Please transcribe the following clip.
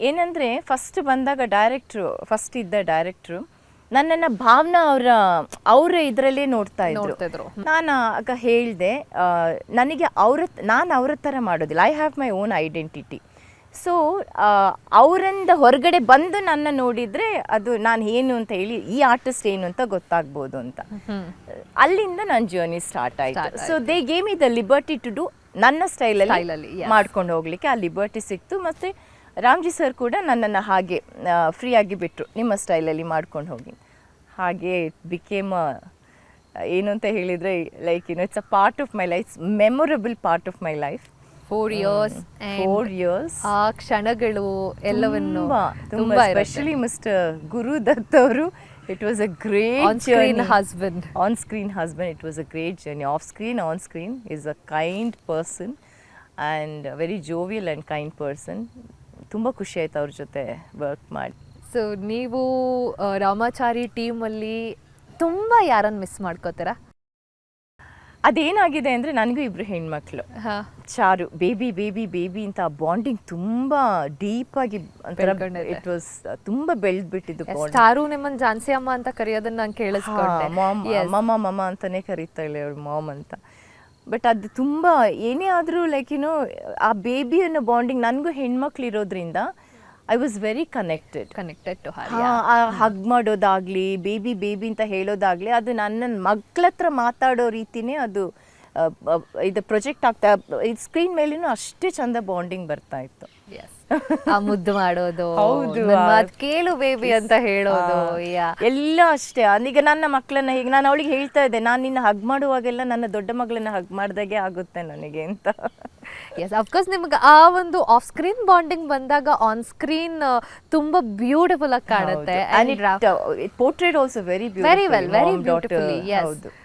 ಏನಂದರೆ ಫಸ್ಟ್ ಬಂದಾಗ ಫಸ್ಟ್ ಇದ್ದ ಡೈರೆಕ್ಟ್ರು ನನ್ನನ್ನು ಭಾವನಾ ಅವರ ಇದರಲ್ಲೇ ನೋಡ್ತಾ ಇದ್ರು. ನಾನು ಆಗ ಹೇಳಿದೆ, ನನಗೆ ನಾನು ಅವ್ರ ಥರ ಮಾಡೋದಿಲ್ಲ, I have my own identity. So ಅವರಿಂದ ಹೊರಗಡೆ ಬಂದು ನನ್ನ ನೋಡಿದರೆ ಅದು ನಾನು ಏನು ಅಂತ ಹೇಳಿ ಈ ಆರ್ಟಿಸ್ಟ್ ಏನು ಅಂತ ಗೊತ್ತಾಗ್ಬೋದು ಅಂತ. ಅಲ್ಲಿಂದ ನನ್ನ ಜರ್ನಿ ಸ್ಟಾರ್ಟ್ ಆಯಿತು. So they gave me the liberty to do ನನ್ನ ಸ್ಟೈಲಲ್ಲಿ ಮಾಡ್ಕೊಂಡು ಹೋಗ್ಲಿಕ್ಕೆ ಆ ಲಿಬರ್ಟಿ ಸಿಕ್ತು. ಮತ್ತು ರಾಮ್ಜಿ ಸರ್ ಕೂಡ ನನ್ನನ್ನು ಹಾಗೆ ಫ್ರೀಯಾಗಿ ಬಿಟ್ಟರು, ನಿಮ್ಮ ಸ್ಟೈಲಲ್ಲಿ ಮಾಡ್ಕೊಂಡು ಹೋಗಿ. ಹಾಗೆ ಇಟ್ ಬಿಕೇಮ್ ಏನು ಅಂತ ಹೇಳಿದರೆ like it's a part of my life, memorable part of my life. 4 years ಆ ಕ್ಷಣಗಳು ಎಲ್ಲವನ್ನು ತುಂಬಾ ಎಸ್ಪೆಷಲಿ ಮಿಸ್ಟರ್ ಗುರುದತ್ ಅವರು, it was a great on-screen husband. On-screen husband, it was a great journey. Off-screen, on-screen, is a kind person and a very jovial and kind person. ತುಂಬ ಖುಷಿ ಆಯ್ತು ಅವ್ರ ಜೊತೆ ವರ್ಕ್ ಮಾಡಿ. ಸೊ ನೀವು ರಾಮಾಚಾರಿ ಟೀಮಲ್ಲಿ ತುಂಬ ಯಾರನ್ನು ಮಿಸ್ ಮಾಡ್ಕೋತೀರಾ? ಅದೇನಾಗಿದೆ ಅಂದರೆ ನನಗೂ ಇಬ್ಬರು ಹೆಣ್ಮಕ್ಳು, ಚಾರು ಬೇಬಿ ಅಂತ ಬಾಂಡಿಂಗ್ ತುಂಬ ಡೀಪಾಗಿ ಇಟ್ ವಾಸ್ ತುಂಬ ಬೆಳೆದ್ಬಿಟ್ಟಿದ್ದು. ಚಾರು ನಿಮ್ಮನ್ನು ಜಾನ್ಸಿ ಅಮ್ಮ ಅಂತ ಕರೆಯೋದನ್ನ ನಾನು ಕೇಳಿಸ್ಕೊಂಡೆ. ಮಮ್ಮ ಅಂತಾನೆ ಕರೀತಾಳೆ ಅವಳು, ಮಾಮ್ ಅಂತ. ಬಟ್ ಅದು ತುಂಬ ಏನೇ ಆದರೂ ಲೈಕ್ ಆ ಬೇಬಿ ಅನ್ನೋ ಬಾಂಡಿಂಗ್, ನನಗೂ ಹೆಣ್ಮಕ್ಳು ಇರೋದ್ರಿಂದ I was very connected to her. Hug ಮಾಡೋದಾಗಲಿ, ಬೇಬಿ ಅಂತ ಹೇಳೋದಾಗಲಿ, ಅದು ನನ್ನ ಮಕ್ಕಳ ಹತ್ರ ಮಾತಾಡೋ ರೀತಿನೇ ಅದು ಇದು ಪ್ರೊಜೆಕ್ಟ್ ಆಗ್ತಾ, ಇದು ಸ್ಕ್ರೀನ್ ಮೇಲೇನೂ ಅಷ್ಟೇ ಚಂದ ಬಾಂಡಿಂಗ್ ಬರ್ತಾ ಇತ್ತು. ಆ ಮುದ್ದು ಮಾಡೋದು, ಹೌದು, ಕೇಳು ಬೇಬಿ ಅಂತ ಹೇಳೋದು ಎಲ್ಲ ಅಷ್ಟೇ. ಈಗ ನನ್ನ ಮಕ್ಕಳನ್ನ ಹೀಗೆ ನಾನು ಅವಳಿಗೆ ಹೇಳ್ತಾ ಇದ್ದೆ, ನಾನು ನಿನ್ನ ಹಗ್ ಮಾಡುವಾಗೆಲ್ಲ ನನ್ನ ದೊಡ್ಡ ಮಗಳನ್ನ ಹಗ್ ಮಾಡ್ದಾಗೆ ಆಗುತ್ತೆ ನನಗೆ ಅಂತ. ಎಸ್, ಅಫ್ಕೋರ್ಸ್ ನಿಮ್ಗೆ ಆ ಒಂದು ಆಫ್ ಸ್ಕ್ರೀನ್ ಬಾಂಡಿಂಗ್ ಬಂದಾಗ ಆನ್ ಸ್ಕ್ರೀನ್ ತುಂಬಾ ಬ್ಯೂಟಿಫುಲ್ ಆಗಿ ಕಾಣುತ್ತೆ. Portrait also very well, very beautifully.